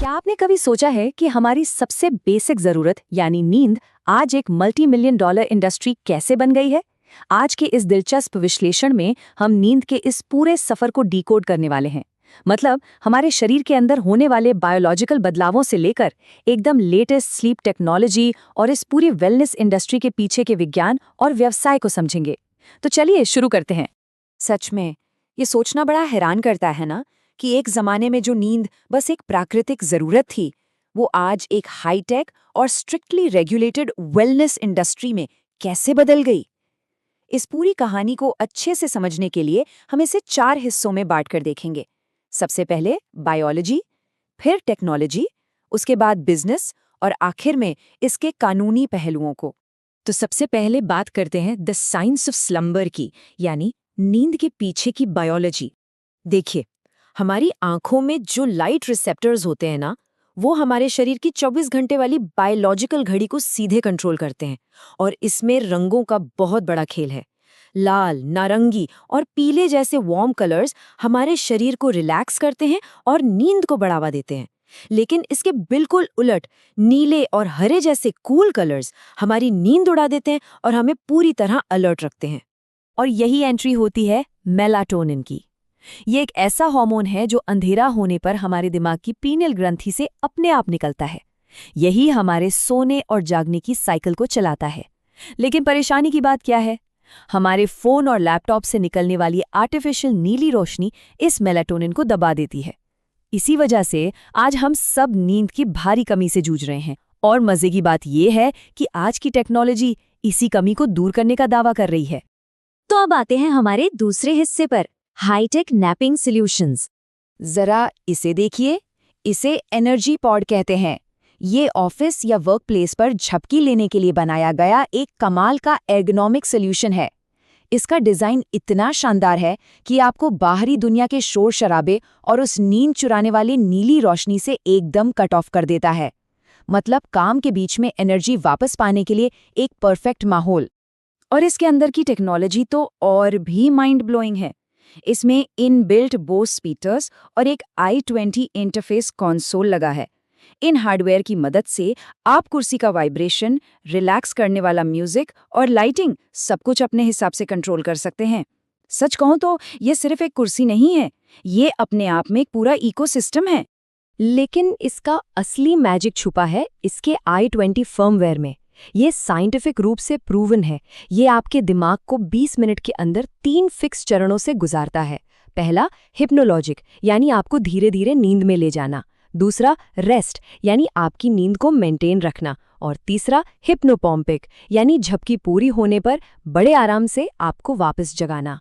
क्या आपने कभी सोचा है कि हमारी सबसे बेसिक जरूरत यानी नींद आज एक मल्टी मिलियन डॉलर इंडस्ट्री कैसे बन गई है? आज के इस दिलचस्प विश्लेषण में हम नींद के इस पूरे सफर को डिकोड करने वाले हैं। मतलब हमारे शरीर के अंदर होने वाले बायोलॉजिकल बदलावों से लेकर एकदम लेटेस्ट स्लीप टेक्नोलॉजी और इस पूरी वेलनेस इंडस्ट्री के पीछे के विज्ञान और व्यवसाय को समझेंगे। तो चलिए शुरू करते हैं। सच में ये सोचना बड़ा हैरान करता है ना कि एक जमाने में जो नींद बस एक प्राकृतिक जरूरत थी, वो आज एक हाईटेक और स्ट्रिक्टली रेगुलेटेड वेलनेस इंडस्ट्री में कैसे बदल गई। इस पूरी कहानी को अच्छे से समझने के लिए हम इसे 4 हिस्सों में बांटकर देखेंगे। सबसे पहले बायोलॉजी, फिर टेक्नोलॉजी, उसके बाद बिजनेस और आखिर में इसके कानूनी पहलुओं को। तो सबसे पहले बात करते हैं द साइंस ऑफ स्लम्बर की, यानी नींद के पीछे की बायोलॉजी। देखिए, हमारी आंखों में जो लाइट रिसेप्टर्स होते हैं ना, वो हमारे शरीर की 24 घंटे वाली बायोलॉजिकल घड़ी को सीधे कंट्रोल करते हैं। और इसमें रंगों का बहुत बड़ा खेल है। लाल, नारंगी और पीले जैसे वार्म कलर्स हमारे शरीर को रिलैक्स करते हैं और नींद को बढ़ावा देते हैं। लेकिन इसके बिल्कुल उलट नीले और हरे जैसे कूल कलर्स हमारी नींद उड़ा देते हैं और हमें पूरी तरह अलर्ट रखते हैं। और यही एंट्री होती है मेलाटोनिन की। ये एक ऐसा हार्मोन है जो अंधेरा होने पर हमारे दिमाग की पीनियल ग्रंथि से अपने आप निकलता है। यही हमारे सोने और जागने की साइकिल को चलाता है। लेकिन परेशानी की बात क्या है? हमारे फोन और लैपटॉप से निकलने वाली आर्टिफिशियल नीली रोशनी इस मेलाटोनिन को दबा देती है। इसी वजह से आज हम सब नींद की भारी कमी से जूझ रहे हैं। और मजे की बात यह है कि आज की टेक्नोलॉजी इसी कमी को दूर करने का दावा कर रही है। तो अब आते हैं हमारे दूसरे हिस्से पर, हाईटेक नैपिंग सॉल्यूशंस। जरा इसे देखिए, इसे एनर्जी पॉड कहते हैं। ये ऑफिस या वर्क प्लेस पर झपकी लेने के लिए बनाया गया एक कमाल का एर्गोनॉमिक सॉल्यूशन है। इसका डिजाइन इतना शानदार है कि आपको बाहरी दुनिया के शोर शराबे और उस नींद चुराने वाली नीली रोशनी से एकदम कट ऑफ कर देता है। मतलब काम के बीच में एनर्जी वापस पाने के लिए एक परफेक्ट माहौल। और इसके अंदर की टेक्नोलॉजी तो और भी माइंड ब्लोइंग है। इसमें इनबिल्ट बोस स्पीकर्स और एक i20 इंटरफेस कंसोल लगा है। इन हार्डवेयर की मदद से आप कुर्सी का वाइब्रेशन, रिलैक्स करने वाला म्यूजिक और लाइटिंग सब कुछ अपने हिसाब से कंट्रोल कर सकते हैं। सच कहूं तो ये सिर्फ एक कुर्सी नहीं है, ये अपने आप में एक पूरा इकोसिस्टम है। लेकिन इसका असली मैजिक छुपा है इसके i20 फर्मवेयर में। ये साइंटिफिक रूप से प्रूवन है। ये आपके दिमाग को 20 मिनट के अंदर 3 फिक्स चरणों से गुजारता है। पहला, हिप्नोलॉजिक, यानी आपको धीरे धीरे नींद में ले जाना। दूसरा, रेस्ट, यानी आपकी नींद को मेंटेन रखना। और तीसरा, हिप्नोपॉम्पिक, यानी झपकी पूरी होने पर बड़े आराम से आपको वापस जगाना।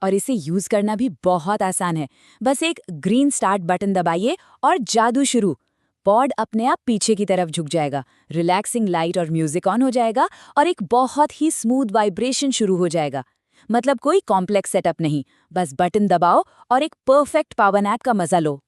और इसे यूज करना भी बहुत आसान है। बस एक ग्रीन स्टार्ट बटन दबाइए और जादू शुरू। पॉड अपने आप पीछे की तरफ झुक जाएगा, रिलैक्सिंग लाइट और म्यूजिक ऑन हो जाएगा और एक बहुत ही स्मूथ वाइब्रेशन शुरू हो जाएगा। मतलब कोई कॉम्प्लेक्स सेटअप नहीं, बस बटन दबाओ और एक परफेक्ट पावर नैप का मजा लो।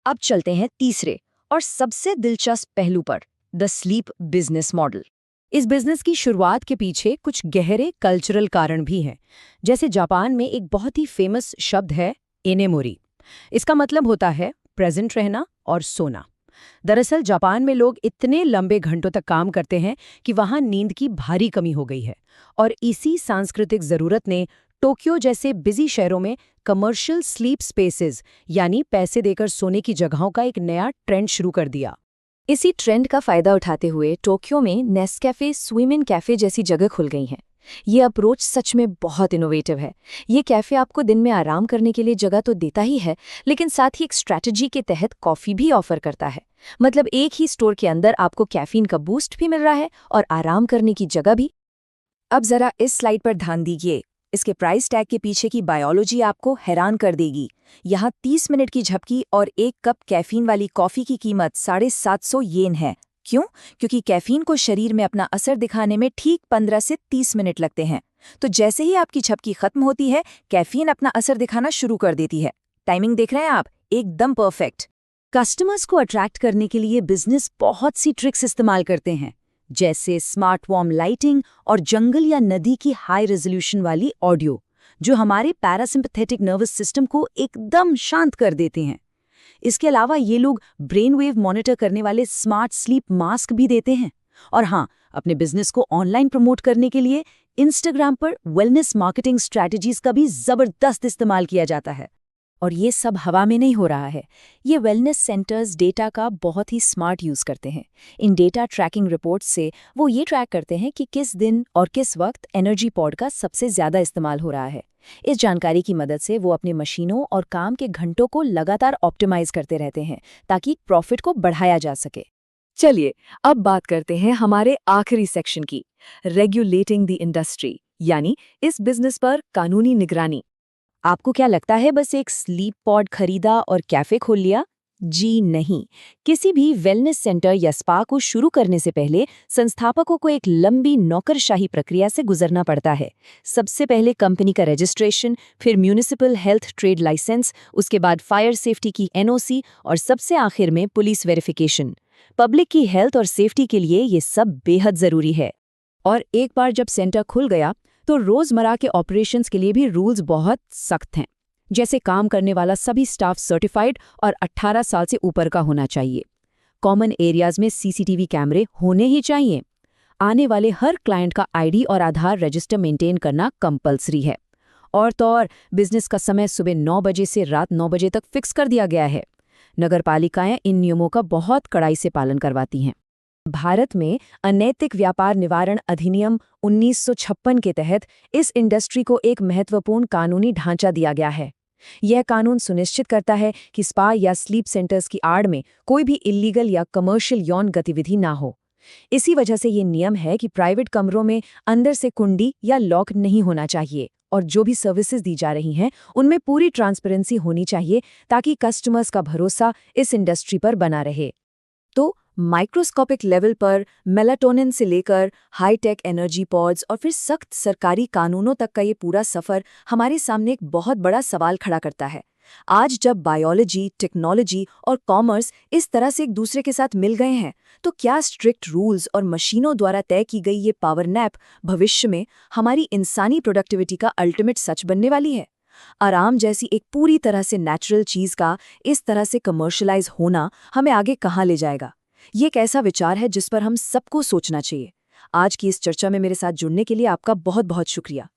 अब चलते हैं तीसरे और सबसे दिलचस्प पहलू पर, द स्लीप बिजनेस मॉडल। इस बिजनेस की शुरुआत के पीछे कुछ गहरे कल्चरल कारण भी हैं। जैसे जापान में एक बहुत ही फेमस शब्द है इनेमोरी। इसका मतलब होता है प्रेजेंट रहना और सोना। दरअसल जापान में लोग इतने लंबे घंटों तक काम करते हैं कि वहां नींद की भारी कमी हो गई है। और इसी सांस्कृतिक जरूरत ने टोक्यो जैसे बिजी शहरों में कमर्शियल स्लीप स्पेसेस, यानी पैसे देकर सोने की जगहों का एक नया ट्रेंड शुरू कर दिया। इसी ट्रेंड का फायदा उठाते हुए टोक्यो में नेस्कैफे, स्विमिंग कैफे जैसी जगह खुल गई हैं। ये अप्रोच सच में बहुत इनोवेटिव है। ये कैफे आपको दिन में आराम करने के लिए जगह तो देता ही है, लेकिन साथ ही एक स्ट्रैटेजी के तहत कॉफी भी ऑफर करता है। मतलब एक ही स्टोर के अंदर आपको कैफीन का बूस्ट भी मिल रहा है और आराम करने की जगह भी। अब जरा इस स्लाइड पर ध्यान दीजिए। इसके प्राइस टैग के पीछे की बायोलॉजी आपको हैरान कर देगी। यहाँ 30 मिनट की झपकी और 1 कप कैफीन वाली कॉफी की कीमत 750 येन है। क्यों? क्योंकि कैफीन को शरीर में अपना असर दिखाने में ठीक 15 से 30 मिनट लगते हैं। तो जैसे ही आपकी झपकी खत्म होती है, कैफीन अपना असर दिखाना शुरू कर देती है। टाइमिंग देख रहे हैं आप? एकदम परफेक्ट। कस्टमर्स को अट्रैक्ट करने के लिए बिजनेस बहुत सी ट्रिक्स इस्तेमाल करते हैं, जैसे स्मार्ट वार्म लाइटिंग और जंगल या नदी की हाई रेजोल्यूशन वाली ऑडियो, जो हमारे पैरासिम्पैथेटिक नर्वस सिस्टम को एकदम शांत कर देते हैं। इसके अलावा ये लोग ब्रेन वेव मॉनिटर करने वाले स्मार्ट स्लीप मास्क भी देते हैं। और हाँ, अपने बिजनेस को ऑनलाइन प्रमोट करने के लिए इंस्टाग्राम पर वेलनेस मार्केटिंग स्ट्रैटेजीज का भी जबरदस्त इस्तेमाल किया जाता है। और ये सब हवा में नहीं हो रहा है। ये वेलनेस सेंटर्स डेटा का बहुत ही स्मार्ट यूज़ करते हैं। इन डेटा ट्रैकिंग रिपोर्ट्स से वो ये ट्रैक करते हैं कि किस दिन और किस वक्त एनर्जी पॉड का सबसे ज़्यादा इस्तेमाल हो रहा है। इस जानकारी की मदद से वो अपने मशीनों और काम के घंटों को लगातार ऑप्टिमाइज करते रहते हैं ताकि प्रॉफिट को बढ़ाया जा सके। चलिए अब बात करते हैं हमारे आखिरी सेक्शन की, रेगुलेटिंग द इंडस्ट्री, यानी इस बिजनेस पर कानूनी निगरानी। आपको क्या लगता है बस एक स्लीप पॉड खरीदा और कैफे खोल लिया? जी नहीं। किसी भी वेलनेस सेंटर या स्पा को शुरू करने से पहले संस्थापकों को एक लंबी नौकरशाही प्रक्रिया से गुजरना पड़ता है। सबसे पहले कंपनी का रजिस्ट्रेशन, फिर म्यूनिसिपल हेल्थ ट्रेड लाइसेंस, उसके बाद फायर सेफ्टी की एनओसी और सबसे आखिर में पुलिस वेरिफिकेशन। पब्लिक की हेल्थ और सेफ्टी के लिए ये सब बेहद जरूरी है। और एक बार जब सेंटर खुल गया तो रोजमर्रा के ऑपरेशंस के लिए भी रूल्स बहुत सख्त हैं। जैसे काम करने वाला सभी स्टाफ सर्टिफाइड और 18 साल से ऊपर का होना चाहिए। कॉमन एरियाज में सीसीटीवी कैमरे होने ही चाहिए। आने वाले हर क्लाइंट का आईडी और आधार रजिस्टर मेंटेन करना कंपलसरी है। और तो और बिजनेस का समय सुबह 9 बजे से रात 9 बजे तक फिक्स कर दिया गया है। नगरपालिकाएं इन नियमों का बहुत कड़ाई से पालन करवाती हैं। भारत में अनैतिक व्यापार निवारण अधिनियम 1956 के तहत इस इंडस्ट्री को एक महत्वपूर्ण कानूनी ढांचा दिया गया है। यह कानून सुनिश्चित करता है कि स्पा या स्लीप सेंटर्स की आड़ में कोई भी इल्लीगल या कमर्शियल यौन गतिविधि ना हो। इसी वजह से ये नियम है कि प्राइवेट कमरों में अंदर से कुंडी या लॉक नहीं होना चाहिए और जो भी सर्विसेज दी जा रही हैं उनमें पूरी ट्रांसपेरेंसी होनी चाहिए ताकि कस्टमर्स का भरोसा इस इंडस्ट्री पर बना रहे। तो माइक्रोस्कोपिक लेवल पर मेलाटोनिन से लेकर हाईटेक एनर्जी पॉड्स और फिर सख्त सरकारी कानूनों तक का ये पूरा सफ़र हमारे सामने एक बहुत बड़ा सवाल खड़ा करता है। आज जब बायोलॉजी, टेक्नोलॉजी और कॉमर्स इस तरह से एक दूसरे के साथ मिल गए हैं, तो क्या स्ट्रिक्ट रूल्स और मशीनों द्वारा तय की गई ये पावर नैप भविष्य में हमारी इंसानी प्रोडक्टिविटी का अल्टीमेट सच बनने वाली है? आराम जैसी एक पूरी तरह से नेचुरल चीज़ का इस तरह से कमर्शलाइज होना हमें आगे कहाँ ले जाएगा? ये एक ऐसा विचार है जिस पर हम सबको सोचना चाहिए। आज की इस चर्चा में मेरे साथ जुड़ने के लिए आपका बहुत बहुत शुक्रिया।